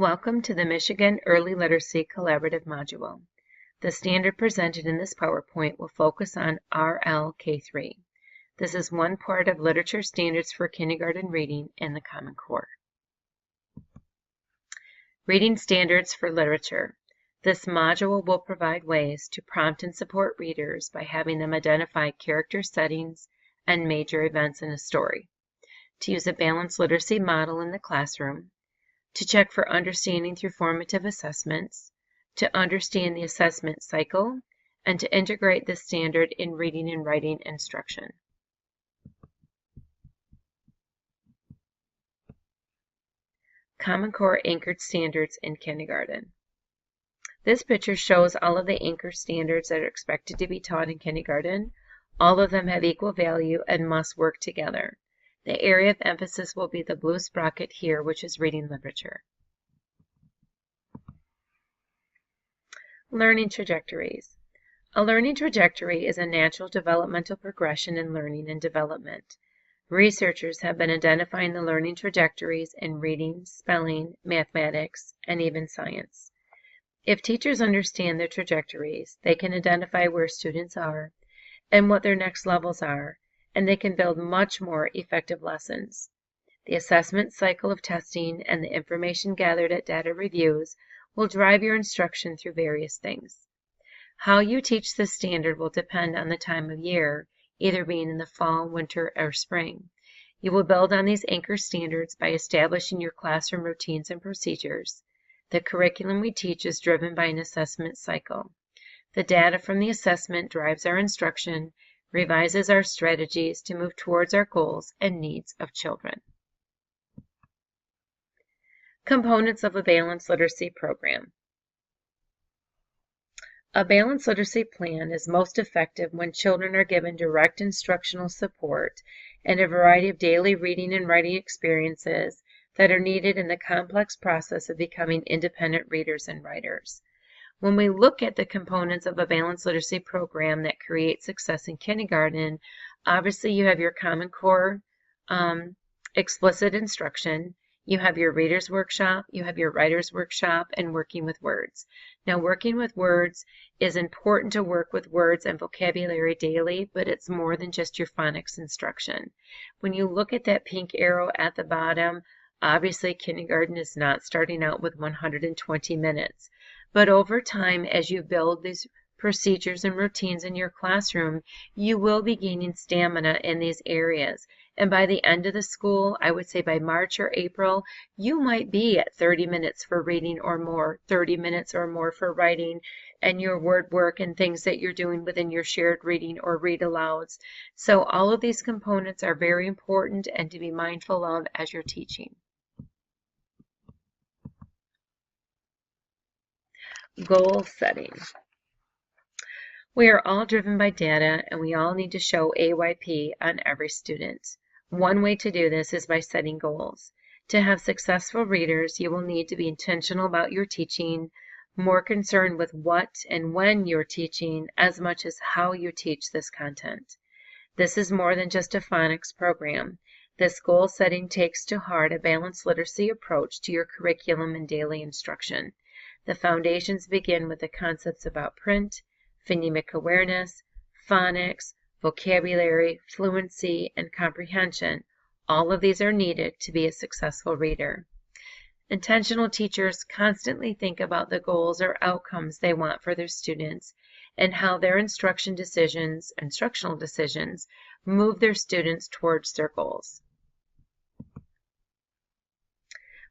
Welcome to the Michigan Early Literacy Collaborative Module. The standard presented in this PowerPoint will focus on RL.K.3. This is one part of Literature Standards for Kindergarten Reading in the Common Core. Reading Standards for Literature. This module will provide ways to prompt and support readers by having them identify character settings and major events in a story, to use a balanced literacy model in the classroom, to check for understanding through formative assessments, to understand the assessment cycle, and to integrate the standard in reading and writing instruction. Common Core Anchored Standards in Kindergarten. This picture shows all of the anchor standards that are expected to be taught in kindergarten. All of them have equal value and must work together. The area of emphasis will be the blue sprocket here, which is reading literature. Learning trajectories. A learning trajectory is a natural developmental progression in learning and development. Researchers have been identifying the learning trajectories in reading, spelling, mathematics, and even science. If teachers understand their trajectories, they can identify where students are and what their next levels are, and they can build much more effective lessons. The assessment cycle of testing and the information gathered at data reviews will drive your instruction through various things. How you teach this standard will depend on the time of year, either being in the fall, winter, or spring. You will build on these anchor standards by establishing your classroom routines and procedures. The curriculum we teach is driven by an assessment cycle. The data from the assessment drives our instruction, revises our strategies to move towards our goals and needs of children. Components of a balanced literacy program. A balanced literacy plan is most effective when children are given direct instructional support and a variety of daily reading and writing experiences that are needed in the complex process of becoming independent readers and writers. When we look at the components of a balanced literacy program that create success in kindergarten, obviously you have your Common Core explicit instruction, you have your readers workshop, you have your writers workshop, and working with words. Now, working with words is important to work with words and vocabulary daily, but it's more than just your phonics instruction. When you look at that pink arrow at the bottom, obviously kindergarten is not starting out with 120 minutes. But over time, as you build these procedures and routines in your classroom, you will be gaining stamina in these areas. And by the end of the school, I would say by March or April, you might be at 30 minutes for reading or more, 30 minutes or more for writing, and your word work and things that you're doing within your shared reading or read alouds. So all of these components are very important and to be mindful of as you're teaching. Goal setting. We are all driven by data and we all need to show AYP on every student. One way to do this is by setting goals. To have successful readers, you will need to be intentional about your teaching, more concerned with what and when you're teaching as much as how you teach this content. This is more than just a phonics program. This goal setting takes to heart a balanced literacy approach to your curriculum and daily instruction. The foundations begin with the concepts about print, phonemic awareness, phonics, vocabulary, fluency, and comprehension. All of these are needed to be a successful reader. Intentional teachers constantly think about the goals or outcomes they want for their students and how their instructional decisions move their students towards their goals.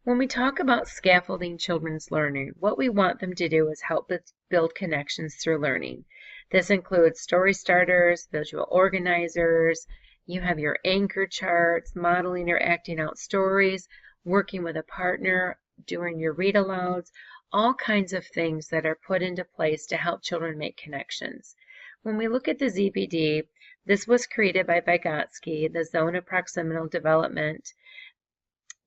When we talk about scaffolding children's learning, what we want them to do is help build connections through learning. This includes story starters, visual organizers, you have your anchor charts, modeling or acting out stories, working with a partner, doing your read alouds, all kinds of things that are put into place to help children make connections. When we look at the ZBD, this was created by Vygotsky, the Zone of Proximal Development.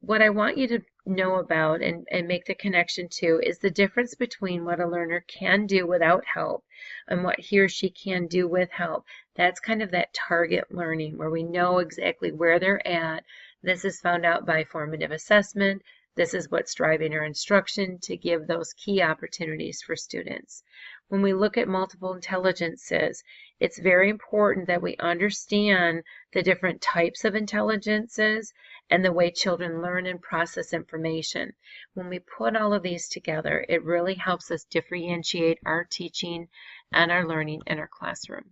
What I want you to know about and make the connection to is the difference between what a learner can do without help and what he or she can do with help. That's kind of that target learning where we know exactly where they're at. This is found out by formative assessment, This is what's driving our instruction to give those key opportunities for students. When we look at multiple intelligences, it's very important that we understand the different types of intelligences and the way children learn and process information. When we put all of these together, it really helps us differentiate our teaching and our learning in our classroom.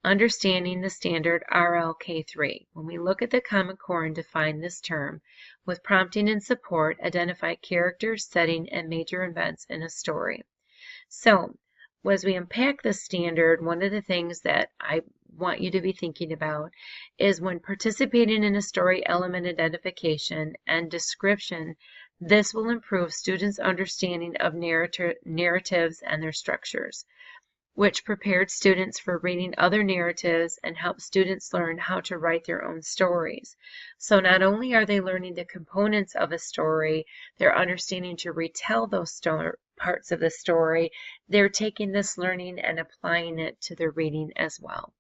Understanding the standard RL.K.3. When we look at the Common Core and define this term, with prompting and support, identify characters, setting, and major events in a story. So, as we unpack the standard, one of the things that I want you to be thinking about is when participating in a story element identification and description, this will improve students' understanding of narratives and their structures, which prepared students for reading other narratives and helped students learn how to write their own stories. So not only are they learning the components of a story, they're understanding to retell those parts of the story. They're taking this learning and applying it to their reading as well.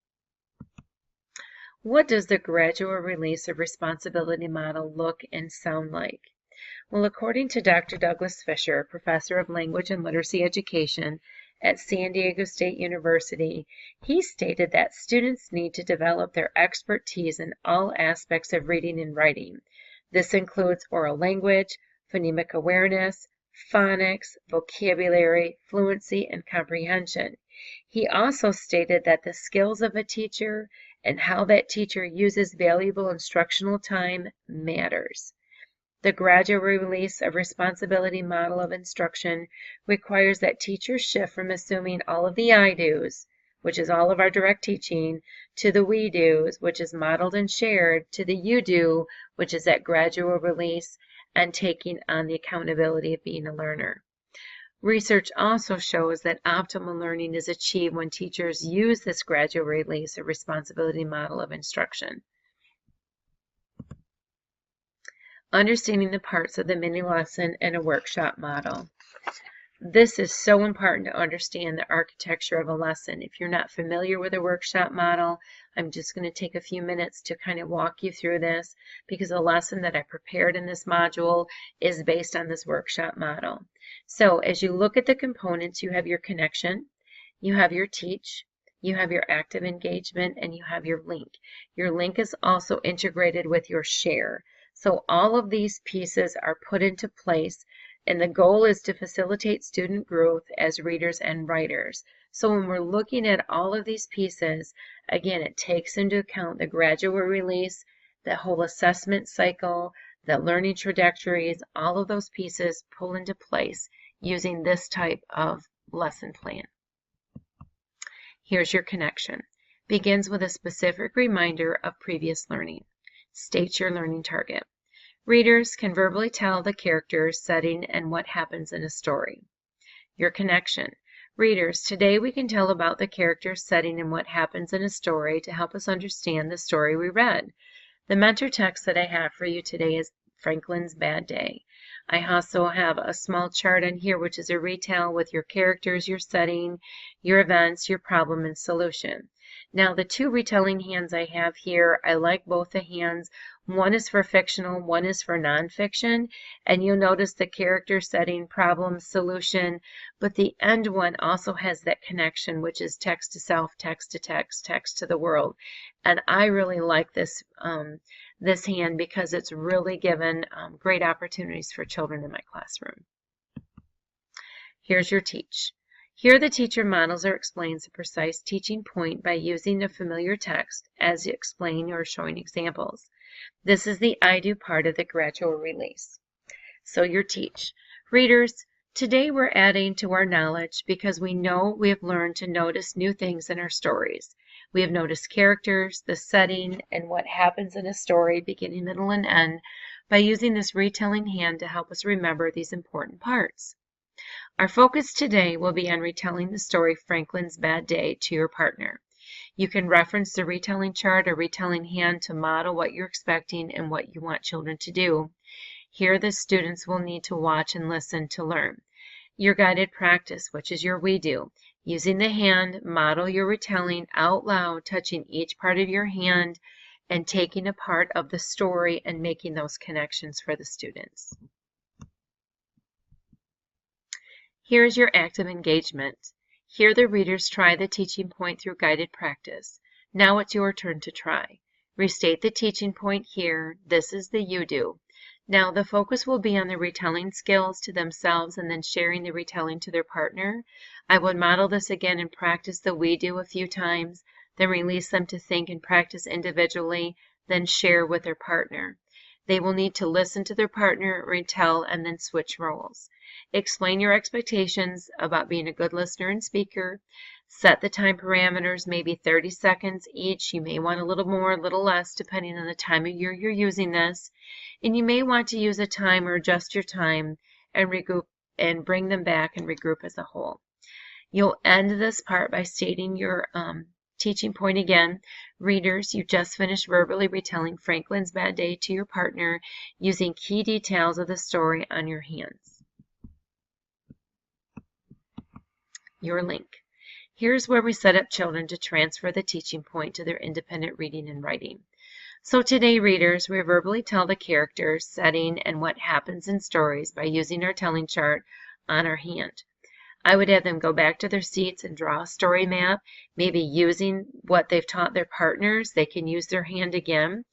What does the gradual release of responsibility model look and sound like? Well, according to Dr. Douglas Fisher, professor of language and literacy education at San Diego State University, he stated that students need to develop their expertise in all aspects of reading and writing. This includes oral language, phonemic awareness, phonics, vocabulary, fluency, and comprehension. He also stated that the skills of a teacher and how that teacher uses valuable instructional time matters. The gradual release of responsibility model of instruction requires that teachers shift from assuming all of the I do's, which is all of our direct teaching, to the we do's, which is modeled and shared, to the you do, which is that gradual release and taking on the accountability of being a learner. Research also shows that optimal learning is achieved when teachers use this gradual release of responsibility model of instruction. Understanding the parts of the mini lesson and a workshop model. This is so important to understand the architecture of a lesson. If you're not familiar with a workshop model, I'm just going to take a few minutes to kind of walk you through this, because the lesson that I prepared in this module is based on this workshop model. So as you look at the components, you have your connection, you have your teach, you have your active engagement, and you have your link. Your link is also integrated with your share. So all of these pieces are put into place, and the goal is to facilitate student growth as readers and writers. So when we're looking at all of these pieces, again, it takes into account the gradual release, the whole assessment cycle, the learning trajectories, all of those pieces pull into place using this type of lesson plan. Here's your connection. Begins with a specific reminder of previous learning. State your learning target. Readers can verbally tell the characters, setting, and what happens in a story. Your connection. Readers, today we can tell about the characters, setting, and what happens in a story to help us understand the story we read. The mentor text that I have for you today is Franklin's Bad Day. I also have a small chart on here, which is a retell with your characters, your setting, your events, your problem, and solution. Now, the two retelling hands I have here, I like both the hands. One is for fictional, one is for nonfiction, and you'll notice the character, setting, problem, solution, but the end one also has that connection, which is text to self, text to text, text to the world. And I really like this this hand because it's really given great opportunities for children in my classroom. Here's your teach. Here the teacher models or explains the precise teaching point by using a familiar text as explained or showing examples. This is the I do part of the gradual release. So your teach. Readers, today we're adding to our knowledge because we know we have learned to notice new things in our stories. We have noticed characters, the setting, and what happens in a story, beginning, middle, and end, by using this retelling hand to help us remember these important parts. Our focus today will be on retelling the story Franklin's Bad Day to your partner. You can reference the retelling chart or retelling hand to model what you're expecting and what you want children to do. Here the students will need to watch and listen to learn. Your guided practice, which is your we do. Using the hand, model your retelling out loud, touching each part of your hand and taking a part of the story and making those connections for the students. Here's your active engagement. Here the readers try the teaching point through guided practice. Now it's your turn to try. Restate the teaching point here. This is the you do. Now the focus will be on the retelling skills to themselves and then sharing the retelling to their partner. I would model this again and practice the we do a few times, then release them to think and practice individually, then share with their partner. They will need to listen to their partner, retell, and then switch roles. Explain your expectations about being a good listener and speaker. Set the time parameters, maybe 30 seconds each. You may want a little more, a little less, depending on the time of year you're using this. And you may want to use a time or adjust your time and regroup and bring them back and regroup as a whole. You'll end this part by stating your teaching point again. Readers, you just finished verbally retelling Franklin's Bad Day to your partner using key details of the story on your hands. Your link. Here's where we set up children to transfer the teaching point to their independent reading and writing. So today, readers, we verbally tell the characters, setting, and what happens in stories by using our telling chart on our hand. I would have them go back to their seats and draw a story map, maybe using what they've taught their partners. They can use their hand again.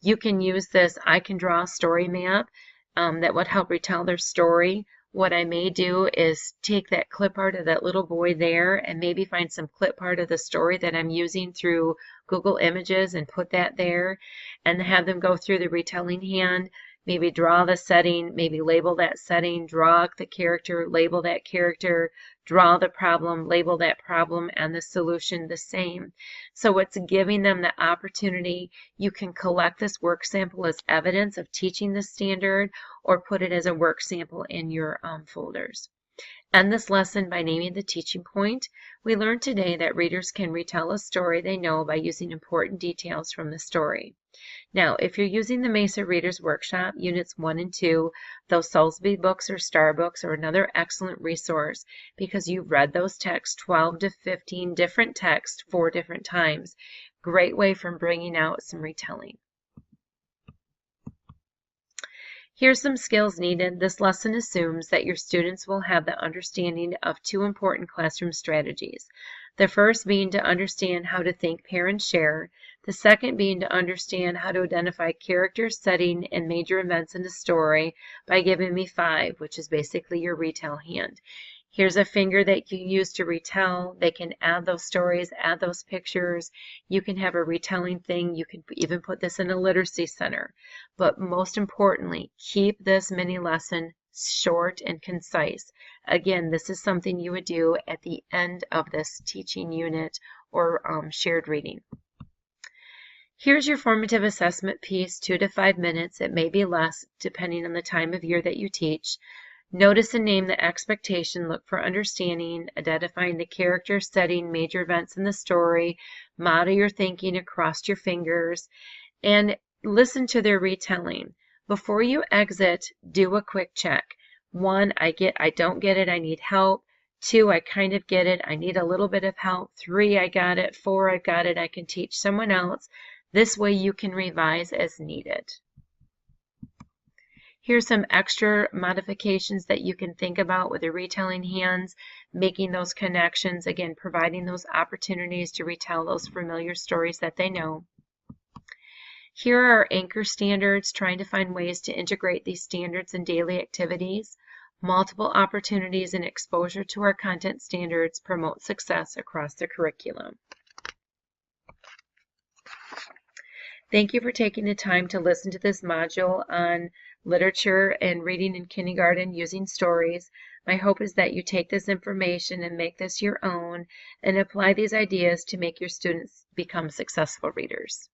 You can use this I can draw a story map that would help retell their story. What I may do is take that clip art of that little boy there and maybe find some clip art of the story that I'm using through Google Images and put that there and have them go through the retelling hand, maybe draw the setting, maybe label that setting, draw the character, label that character, draw the problem, label that problem, and the solution the same. So it's giving them the opportunity. You can collect this work sample as evidence of teaching the standard or put it as a work sample in your folders. End this lesson by naming the teaching point. We learned today that readers can retell a story they know by using important details from the story. Now, if you're using the Mesa Readers Workshop, Units 1 and 2, those Soulsby books or Star books are another excellent resource because you've read those texts, 12 to 15 different texts, 4 different times. Great way from bringing out some retelling. Here's some skills needed. This lesson assumes that your students will have the understanding of 2 important classroom strategies. The first being to understand how to think, pair, and share. The second being to understand how to identify character, setting, and major events in the story by giving me 5, which is basically your retell hand. Here's a finger that you use to retell. They can add those stories, add those pictures. You can have a retelling thing. You can even put this in a literacy center. But most importantly, keep this mini lesson short and concise. Again, this is something you would do at the end of this teaching unit or shared reading. Here's your formative assessment piece, 2 to 5 minutes. It may be less depending on the time of year that you teach. Notice and name the expectation, look for understanding, identifying the character, setting, major events in the story, model your thinking across your fingers, and listen to their retelling. Before you exit, do a quick check. 1, I don't get it, I need help. 2, I kind of get it, I need a little bit of help. 3, I got it. 4, I got it, I can teach someone else. This way you can revise as needed. Here's some extra modifications that you can think about with the retelling hands, making those connections, again, providing those opportunities to retell those familiar stories that they know. Here are our anchor standards, trying to find ways to integrate these standards in daily activities. Multiple opportunities and exposure to our content standards promote success across the curriculum. Thank you for taking the time to listen to this module on literature and reading in kindergarten using stories. My hope is that you take this information and make this your own and apply these ideas to make your students become successful readers.